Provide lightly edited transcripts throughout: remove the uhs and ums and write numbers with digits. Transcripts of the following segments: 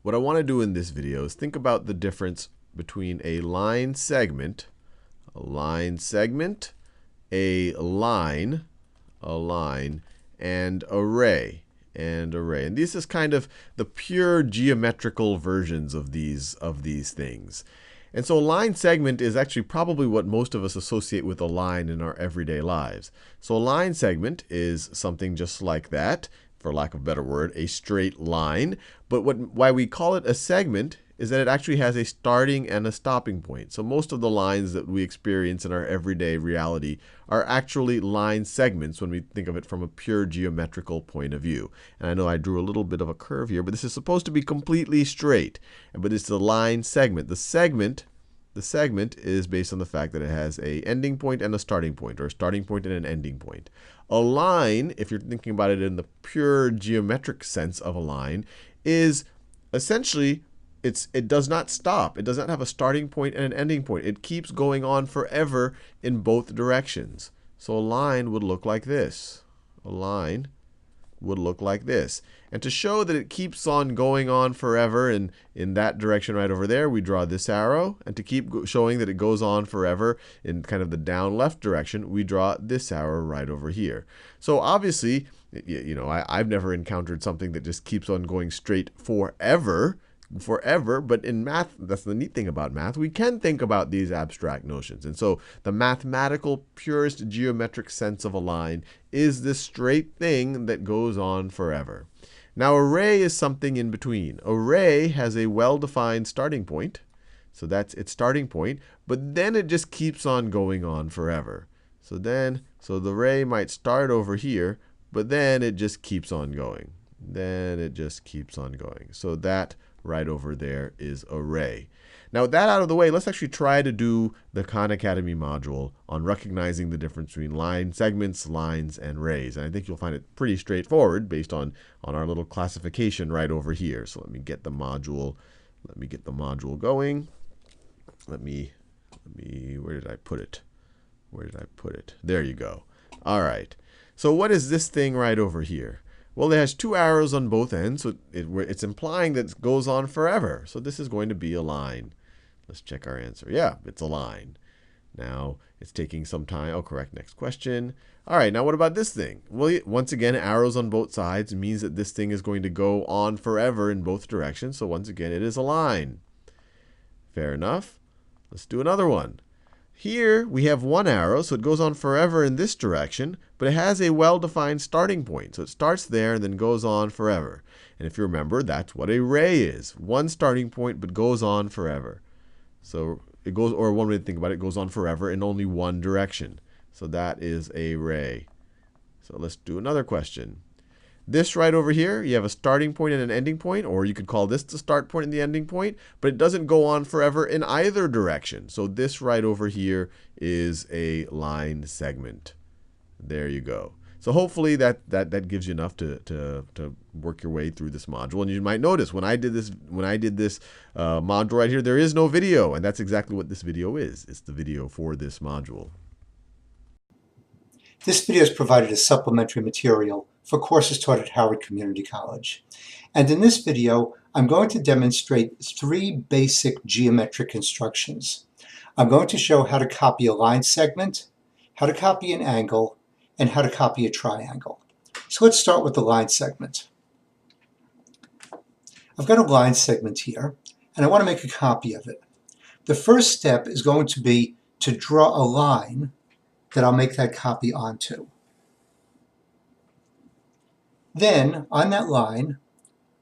What I want to do in this video is think about the difference between a line segment, a line segment, a line, and array, And this is kind of the pure geometrical versions of these things. And so a line segment is actually probably what most of us associate with a line in our everyday lives. So a line segment is something just like that, for lack of a better word, a straight line. But why we call it a segment is that it actually has a starting and a stopping point. So most of the lines that we experience in our everyday reality are actually line segments when we think of it from a pure geometrical point of view. And I know I drew a little bit of a curve here, but this is supposed to be completely straight. But it's the line segment. The segment is based on the fact that it has an ending point and a starting point, or a starting point and an ending point. A line, if you're thinking about it in the pure geometric sense of a line, is essentially it does not stop. It does not have a starting point and an ending point. It keeps going on forever in both directions. So a line would look like this. A line would look like this. And to show that it keeps on going on forever in that direction right over there, we draw this arrow. And to keep showing that it goes on forever in kind of the down left direction, we draw this arrow right over here. So obviously, I've never encountered something that just keeps on going straight forever. But in math, that's the neat thing about math, we can think about these abstract notions. And so the mathematical, purest geometric sense of a line is this straight thing that goes on forever. Now, array is something in between. Array has a well-defined starting point. So that's its starting point. But then it just keeps on going on forever. So the array might start over here, but then it just keeps on going. So that right over there is array. Now, with that out of the way, let's actually try to do the Khan Academy module on recognizing the difference between line segments, lines, and arrays. And I think you'll find it pretty straightforward based on our little classification right over here. So let me get the module. Going. Where did I put it? There you go. All right. So what is this thing right over here? Well, it has two arrows on both ends, so it's implying that it goes on forever. So this is going to be a line. Let's check our answer. Yeah, it's a line. Now, it's taking some time. Oh, correct. Next question. All right, now what about this thing? Well, once again, arrows on both sides means that this thing is going to go on forever in both directions. So once again, it is a line. Fair enough. Let's do another one. Here, we have one arrow, so it goes on forever in this direction, but it has a well-defined starting point. So it starts there and then goes on forever. And if you remember, that's what a ray is. One starting point, but goes on forever. So it goes, or one way to think about it, goes on forever in only one direction. So that is a ray. So let's do another question. This right over here, you have a starting point and an ending point, or you could call this the start point and the ending point, but it doesn't go on forever in either direction. So this right over here is a line segment. There you go. So hopefully that gives you enough to work your way through this module. And you might notice when I did this module right here, there is no video, and that's exactly what this video is. It's the video for this module. This video is provided as supplementary material for courses taught at Howard Community College. And in this video, I'm going to demonstrate three basic geometric instructions. I'm going to show how to copy a line segment, how to copy an angle, and how to copy a triangle. So let's start with the line segment. I've got a line segment here, and I want to make a copy of it. The first step is going to be to draw a line that I'll make that copy onto. Then, on that line,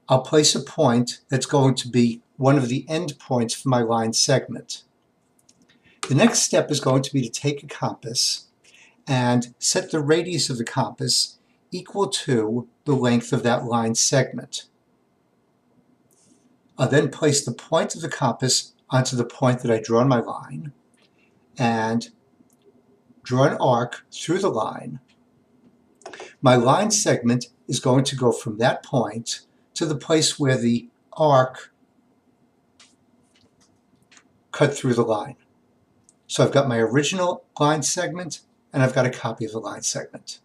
I'll place a point that's going to be one of the end points for my line segment. The next step is going to be to take a compass and set the radius of the compass equal to the length of that line segment. I'll then place the point of the compass onto the point that I draw on my line and draw an arc through the line. My line segment is going to go from that point to the place where the arc cut through the line. So I've got my original line segment, and I've got a copy of the line segment.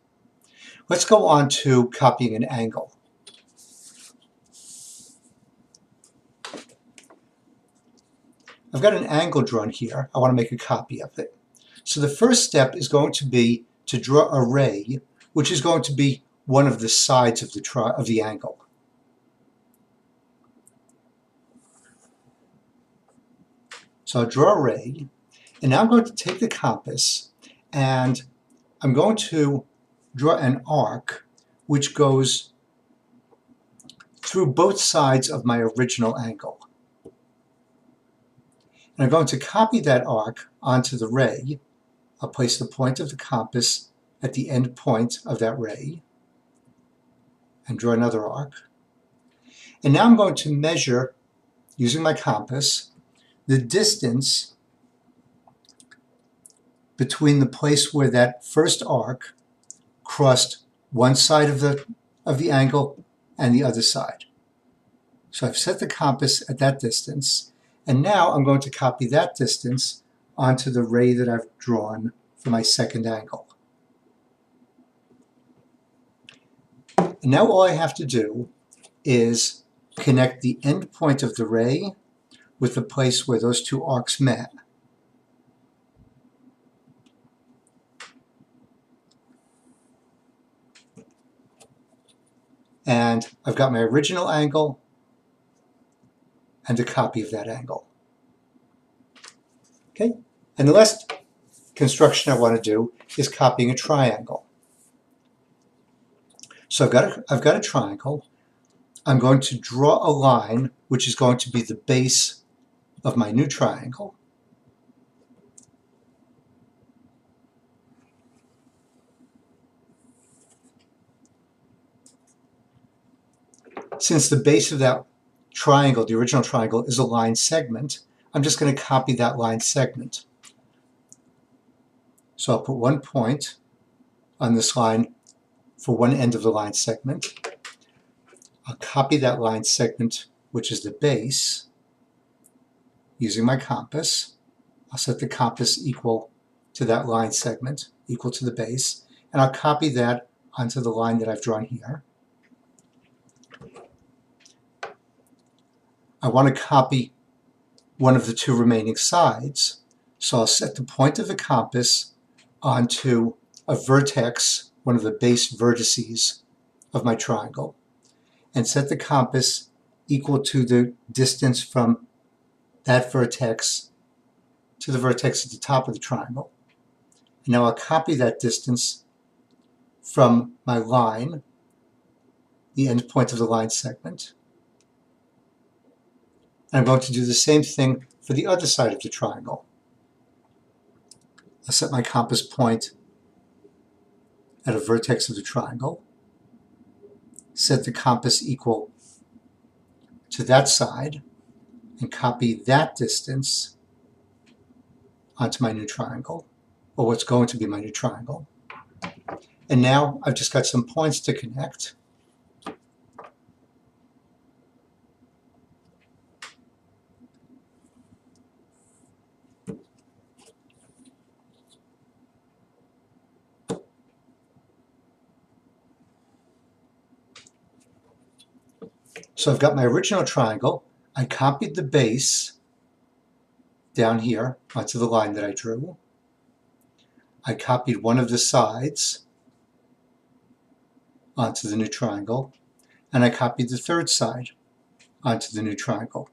Let's go on to copying an angle. I've got an angle drawn here. I want to make a copy of it. So the first step is going to be to draw a ray, which is going to be one of the sides of the angle. So I'll draw a ray, and now I'm going to take the compass, and I'm going to draw an arc which goes through both sides of my original angle. And I'm going to copy that arc onto the ray. I'll place the point of the compass at the end point of that ray and draw another arc. And now I'm going to measure, using my compass, the distance between the place where that first arc crossed one side of the angle and the other side. So I've set the compass at that distance, and now I'm going to copy that distance onto the ray that I've drawn for my second angle. And now all I have to do is connect the end point of the ray with the place where those two arcs met. And I've got my original angle and a copy of that angle. Okay, and the last construction I want to do is copying a triangle. So I've got a triangle. I'm going to draw a line which is going to be the base of my new triangle. Since the base of that triangle, the original triangle, is a line segment, I'm just going to copy that line segment. So I'll put one point on this line for one end of the line segment. I'll copy that line segment, which is the base, using my compass. I'll set the compass equal to that line segment, equal to the base, and I'll copy that onto the line that I've drawn here. I want to copy one of the two remaining sides, so I'll set the point of the compass onto a vertex, one of the base vertices of my triangle, and set the compass equal to the distance from that vertex to the vertex at the top of the triangle. And now I'll copy that distance from my line, the end point of the line segment. And I'm going to do the same thing for the other side of the triangle. I'll set my compass point at a vertex of the triangle, set the compass equal to that side, and copy that distance onto my new triangle, or what's going to be my new triangle. And now I've just got some points to connect. So I've got my original triangle. I copied the base down here onto the line that I drew. I copied one of the sides onto the new triangle, and I copied the third side onto the new triangle.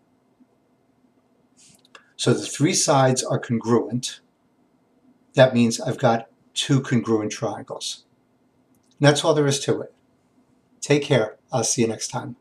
So the three sides are congruent. That means I've got two congruent triangles. And that's all there is to it. Take care. I'll see you next time.